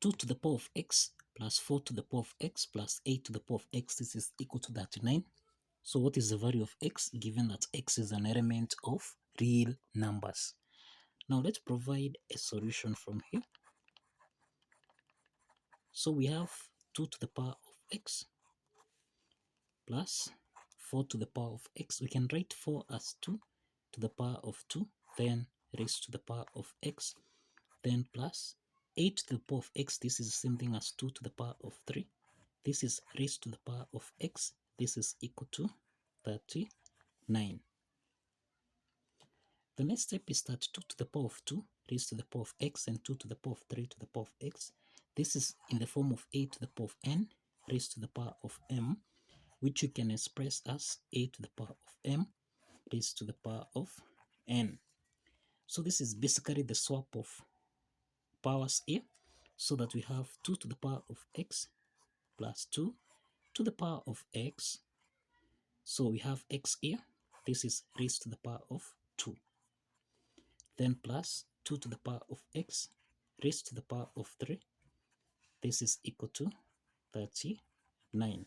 2 to the power of x plus 4 to the power of x plus 8 to the power of x, this is equal to 39. So what is the value of x given that x is an element of real numbers? Now let's provide a solution from here. So we have 2 to the power of x plus 4 to the power of x. We can write 4 as 2 to the power of 2, then raised to the power of x, then plus 8 to the power of x. This is the same thing as 2 to the power of 3. This is raised to the power of x. This is equal to 39. The next step is that 2 to the power of 2 raised to the power of x and 2 to the power of 3 to the power of x. This is in the form of a to the power of n raised to the power of m, which you can express as a to the power of m raised to the power of n. So this is basically the swap of powers here, so that we have 2 to the power of x plus 2 to the power of x. So we have x here. This is raised to the power of 2. Then plus 2 to the power of x raised to the power of 3. This is equal to 39.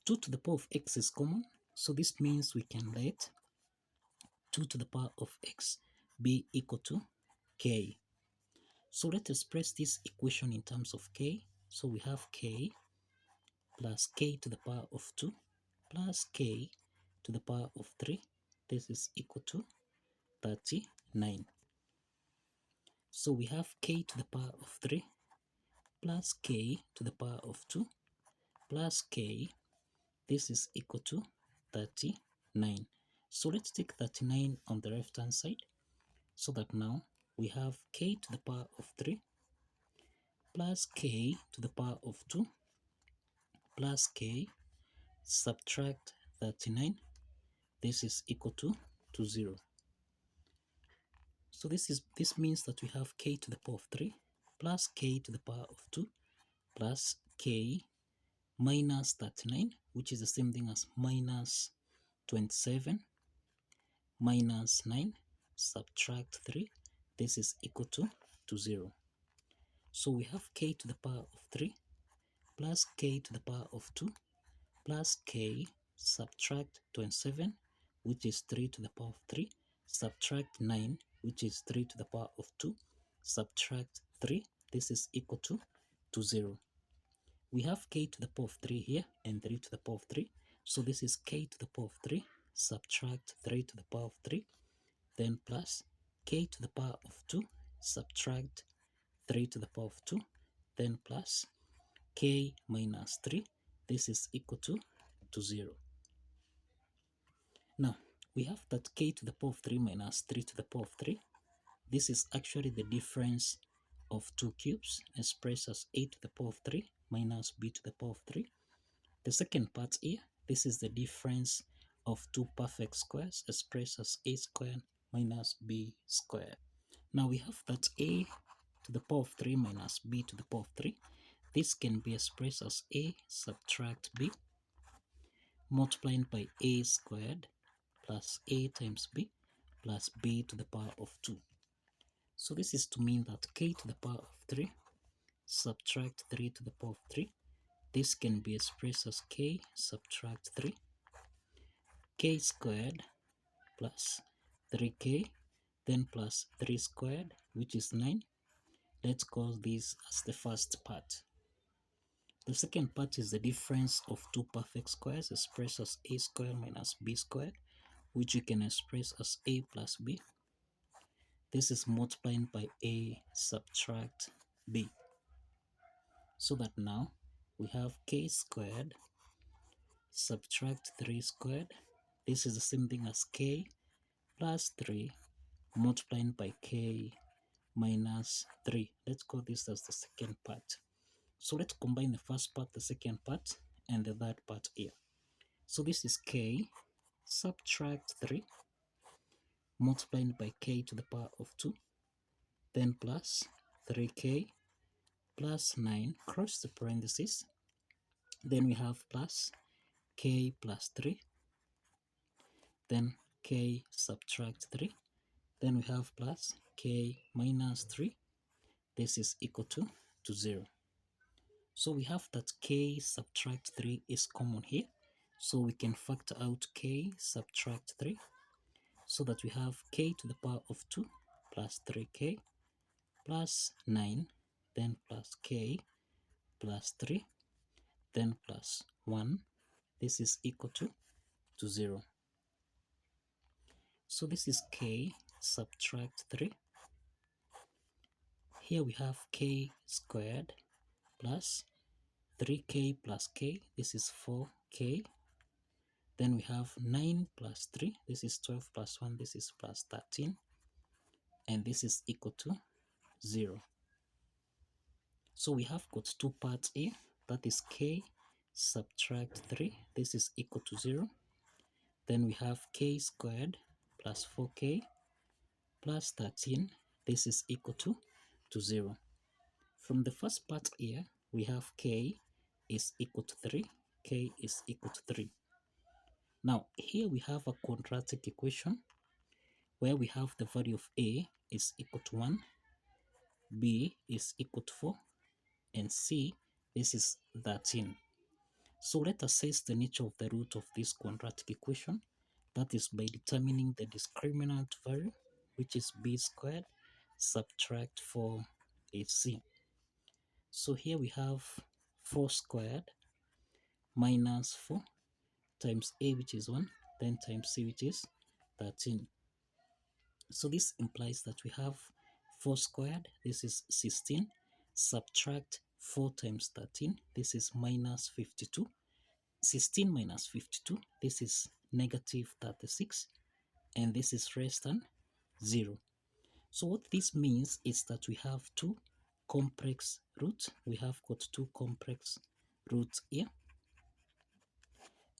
2 to the power of x is common, so this means we can let 2 to the power of x be equal to k. So let's express this equation in terms of k. So we have k plus k to the power of 2 plus k to the power of 3. This is equal to 39. So we have k to the power of 3 plus k to the power of 2 plus k. This is equal to 39. So let's take 39 on the left hand side, so that now we have k to the power of 3 plus k to the power of 2 plus k, subtract 39. This is equal to 0. So this means that we have k to the power of 3 plus k to the power of 2 plus k minus 39, which is the same thing as minus 27 minus 9, subtract 3. This is equal to 0. So we have k to the power of 3 plus k to the power of 2 plus k, subtract 27, which is 3 to the power of 3, subtract 9, which is 3 to the power of 2, subtract 3. This is equal to 0. We have k to the power of 3 here and 3 to the power of 3. So this is k to the power of 3, subtract 3 to the power of 3, then plus k to the power of 2, subtract 3 to the power of 2, then plus k minus 3. This is equal to 0. Now, we have that k to the power of 3 minus 3 to the power of 3. This is actually the difference of two cubes expressed as a to the power of 3 minus b to the power of 3. The second part here, this is the difference of two perfect squares expressed as a squared minus b squared. Now we have that a to the power of 3 minus b to the power of 3. This can be expressed as a subtract b multiplied by a squared plus a times b plus b to the power of 2. So this is to mean that k to the power of 3 subtract 3 to the power of 3. This can be expressed as k subtract 3, k squared plus 3k, then plus 3 squared, which is 9. Let's call this as the first part. The second part is the difference of two perfect squares expressed as a squared minus b squared, which you can express as a plus b. This is multiplied by a subtract b. So that now we have k squared subtract 3 squared. This is the same thing as k plus 3 multiplied by k minus 3. Let's call this as the second part. So let's combine the first part, the second part, and the third part here. So this is k subtract 3 multiplied by k to the power of 2, then plus 3k plus 9, cross the parentheses, then we have plus k plus 3, then k subtract 3, then we have plus k minus 3, this is equal to 0. So we have that k subtract 3 is common here. So we can factor out k subtract 3 so that we have k to the power of 2 plus 3k plus 9, then plus k plus 3, then plus 1. This is equal to 0. So this is k subtract 3. Here we have k squared plus 3k plus k, this is 4k. Then we have 9 plus 3, this is 12 plus 1, this is plus 13. And this is equal to 0. So we have got two parts here, that is k subtract 3, this is equal to 0. Then we have k squared plus 4k plus 13, this is equal to 0. From the first part here, we have k is equal to 3, k is equal to 3. Now, here we have a quadratic equation where we have the value of a is equal to 1, b is equal to 4, and c, this is 13. So let us assess the nature of the root of this quadratic equation. That is by determining the discriminant value, which is b squared subtract 4ac. So here we have 4 squared minus 4 times a, which is 1, then times c, which is 13. So this implies that we have 4 squared, this is 16, subtract 4 times 13, this is minus 52. 16 minus 52, this is negative 36, and this is less than 0. So what this means is that we have two complex roots. We have got two complex roots here.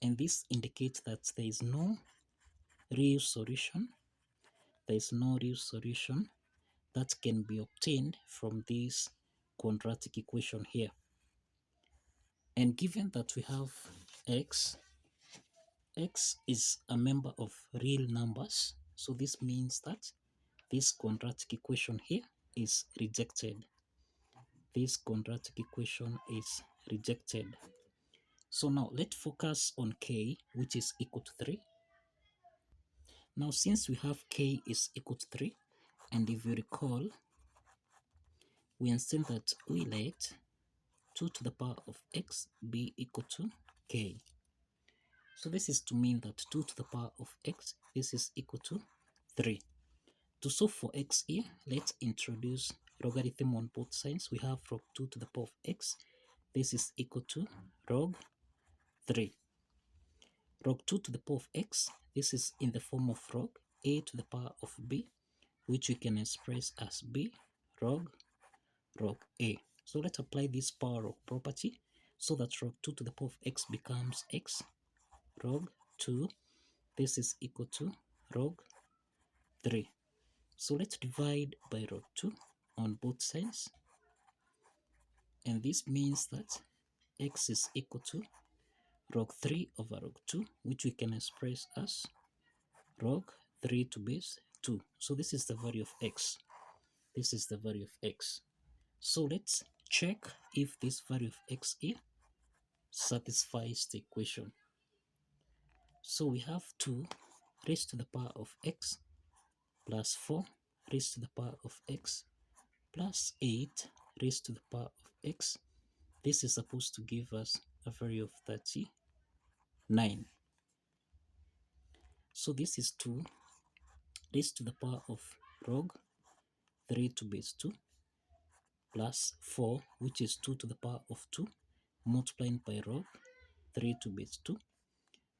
And this indicates that there is no real solution. There is no real solution that can be obtained from this quadratic equation here. And given that we have x is a member of real numbers, so this means that this quadratic equation here is rejected. This quadratic equation is rejected. So now let's focus on k, which is equal to 3. Now since we have k is equal to 3, and if you recall, we understand that we let 2 to the power of x be equal to k. So this is to mean that 2 to the power of x, this is equal to 3. To solve for x here, let's introduce logarithm on both sides. We have log 2 to the power of x. This is equal to log 3. Log 2 to the power of x, this is in the form of log a to the power of b, which we can express as b log a. So let's apply this power log property so that log 2 to the power of x becomes x log 2. This is equal to log 3. So let's divide by log 2 on both sides. And this means that x is equal to log 3 over log 2, which we can express as log 3 to base 2. So this is the value of x. This is the value of x. So let's check if this value of x here satisfies the equation. So we have 2 raised to the power of x plus 4 raised to the power of x plus 8 raised to the power of x. This is supposed to give us a value of 39. So this is 2 raised to the power of log 3 to base 2 plus 4, which is 2 to the power of 2 multiplied by log 3 to base 2,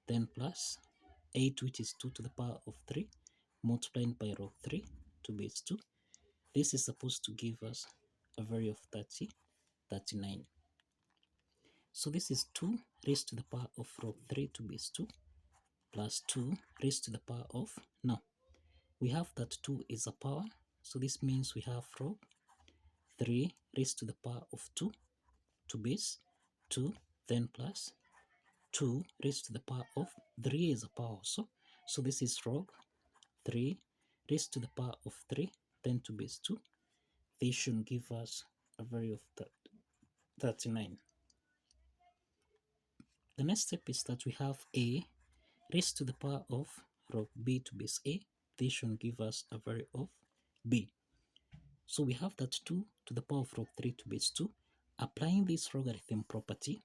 then plus 8, which is 2 to the power of 3 multiplied by log 3 to base 2. This is supposed to give us a value of 39. So this is 2 raised to the power of log 3 to base 2 plus 2 raised to the power of, now we have that 2 is a power, so this means we have log 3 raised to the power of 2 to base 2, then plus 2 raised to the power of 3 is a power also, so this is log 3 raised to the power of 3, then to base 2, This should give us a value of 39. The next step is that we have a raised to the power of log b to base a. This should give us a value of b. So we have that 2 to the power of log 3 to base 2. Applying this logarithm property,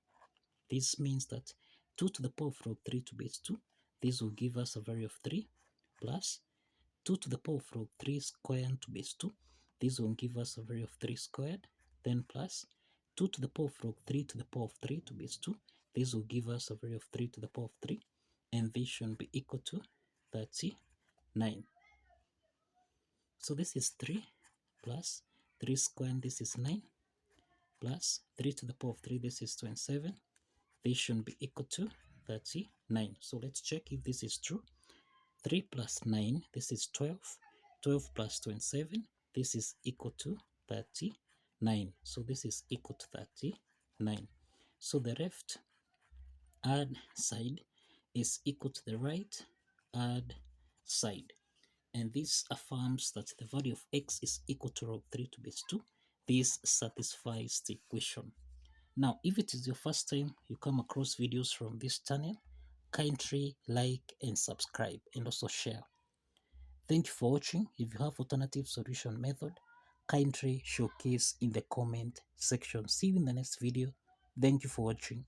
this means that 2 to the power of log 3 to base 2, this will give us a value of 3 plus 2 to the power of log 3 squared to base 2. This will give us a value of 3 squared, then plus 2 to the power of log 3 to the power of 3 to base 2. This will give us a value of 3 to the power of 3, and this should be equal to 39. So this is 3 plus 3 squared, this is 9, plus 3 to the power of 3, this is 27. This should be equal to 39. So let's check if this is true. 3 plus 9, this is 12. 12 plus 27, this is equal to 39. So this is equal to 39. So the left hand side is equal to the right hand side. And this affirms that the value of x is equal to log 3 to base 2. This satisfies the equation. Now, if it is your first time you come across videos from this channel, kindly like and subscribe and also share. Thank you for watching. If you have alternative solution method, kindly showcase in the comment section. See you in the next video. Thank you for watching.